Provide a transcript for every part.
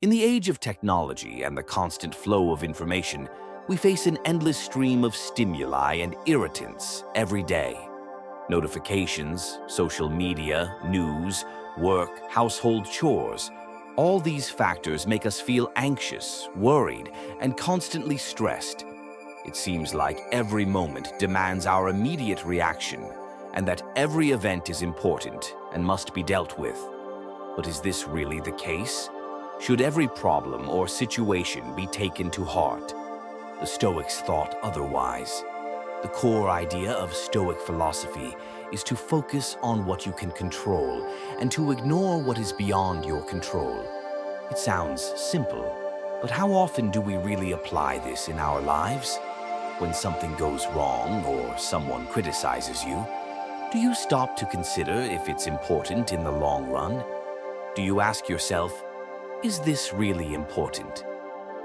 In the age of technology and the constant flow of information, we face an endless stream of stimuli and irritants every day. Notifications, social media, news, work, household chores. All these factors make us feel anxious, worried, and constantly stressed. It seems like every moment demands our immediate reaction, and that every event is important and must be dealt with. But is this really the case? Should every problem or situation be taken to heart? The Stoics thought otherwise. The core idea of Stoic philosophy is to focus on what you can control and to ignore what is beyond your control. It sounds simple, but how often do we really apply this in our lives? When something goes wrong or someone criticizes you, do you stop to consider if it's important in the long run? Do you ask yourself, is this really important?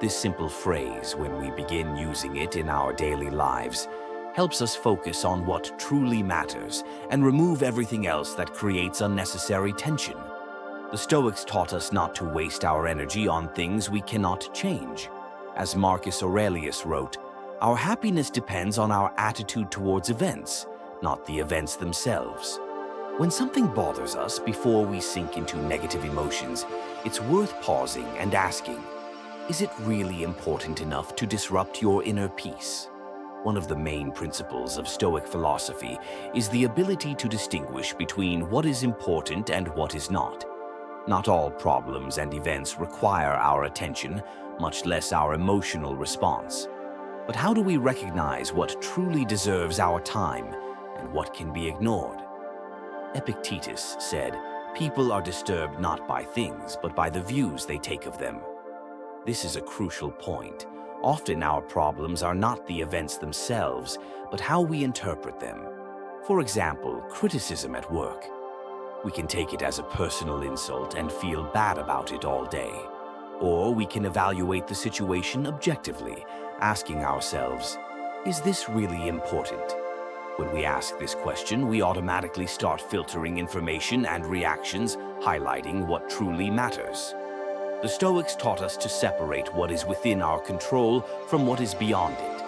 This simple phrase, when we begin using it in our daily lives, helps us focus on what truly matters and remove everything else that creates unnecessary tension. The Stoics taught us not to waste our energy on things we cannot change. As Marcus Aurelius wrote, our happiness depends on our attitude towards events, not the events themselves. When something bothers us before we sink into negative emotions, it's worth pausing and asking, is it really important enough to disrupt your inner peace? One of the main principles of Stoic philosophy is the ability to distinguish between what is important and what is not. Not all problems and events require our attention, much less our emotional response. But how do we recognize what truly deserves our time and what can be ignored? Epictetus said, "People are disturbed not by things, but by the views they take of them." This is a crucial point. Often our problems are not the events themselves, but how we interpret them. For example, criticism at work. We can take it as a personal insult and feel bad about it all day. Or we can evaluate the situation objectively, asking ourselves, is this really important? When we ask this question, we automatically start filtering information and reactions, highlighting what truly matters. The Stoics taught us to separate what is within our control from what is beyond it.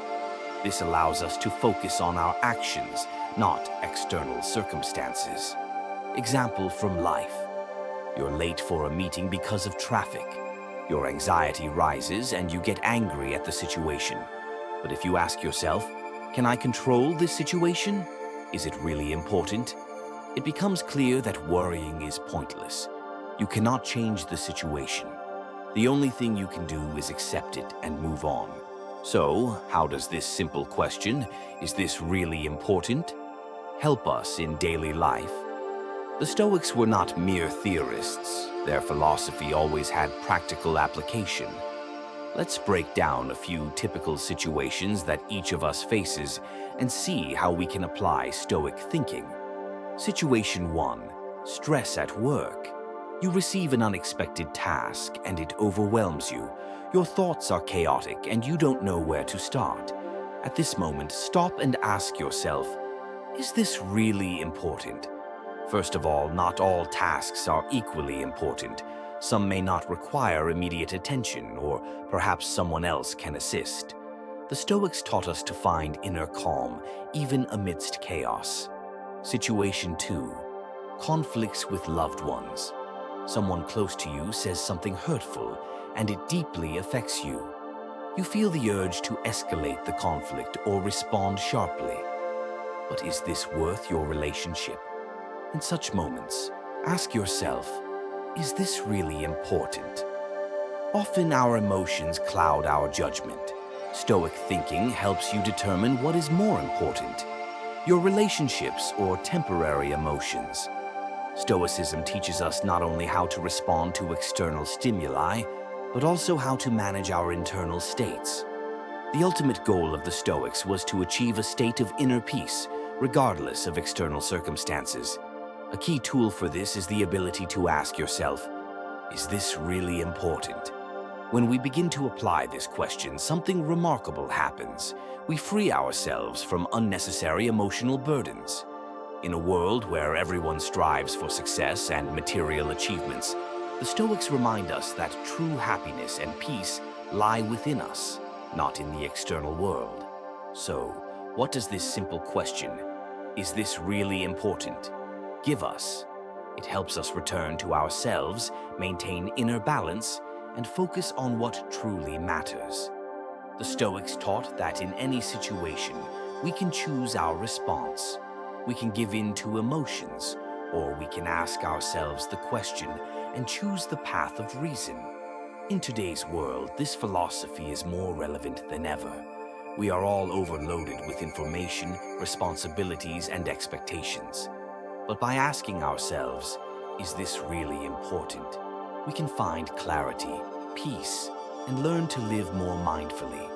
This allows us to focus on our actions, not external circumstances. Example from life. You're late for a meeting because of traffic. Your anxiety rises and you get angry at the situation. But if you ask yourself, can I control this situation? Is it really important? It becomes clear that worrying is pointless. You cannot change the situation. The only thing you can do is accept it and move on. So, how does this simple question, is this really important, help us in daily life? The Stoics were not mere theorists. Their philosophy always had practical application. Let's break down a few typical situations that each of us faces and see how we can apply Stoic thinking. Situation 1. Stress at work. You receive an unexpected task and it overwhelms you. Your thoughts are chaotic and you don't know where to start. At this moment, stop and ask yourself, is this really important? First of all, not all tasks are equally important. Some may not require immediate attention, or perhaps someone else can assist. The Stoics taught us to find inner calm, even amidst chaos. Situation 2. Conflicts with loved ones. Someone close to you says something hurtful, and it deeply affects you. You feel the urge to escalate the conflict or respond sharply. But is this worth your relationship? In such moments, ask yourself, is this really important? Often our emotions cloud our judgment. Stoic thinking helps you determine what is more important, your relationships or temporary emotions. Stoicism teaches us not only how to respond to external stimuli, but also how to manage our internal states. The ultimate goal of the Stoics was to achieve a state of inner peace, regardless of external circumstances. A key tool for this is the ability to ask yourself, is this really important? When we begin to apply this question, something remarkable happens. We free ourselves from unnecessary emotional burdens. In a world where everyone strives for success and material achievements, The Stoics remind us that true happiness and peace lie within us, not in the external world. So, what does this simple question, "Is this really important?" give us? It helps us return to ourselves, maintain inner balance, and focus on what truly matters. The Stoics taught that in any situation, we can choose our response. We can give in to emotions, or we can ask ourselves the question and choose the path of reason. In today's world, this philosophy is more relevant than ever. We are all overloaded with information, responsibilities, and expectations. But by asking ourselves, "Is this really important?" we can find clarity, peace, and learn to live more mindfully.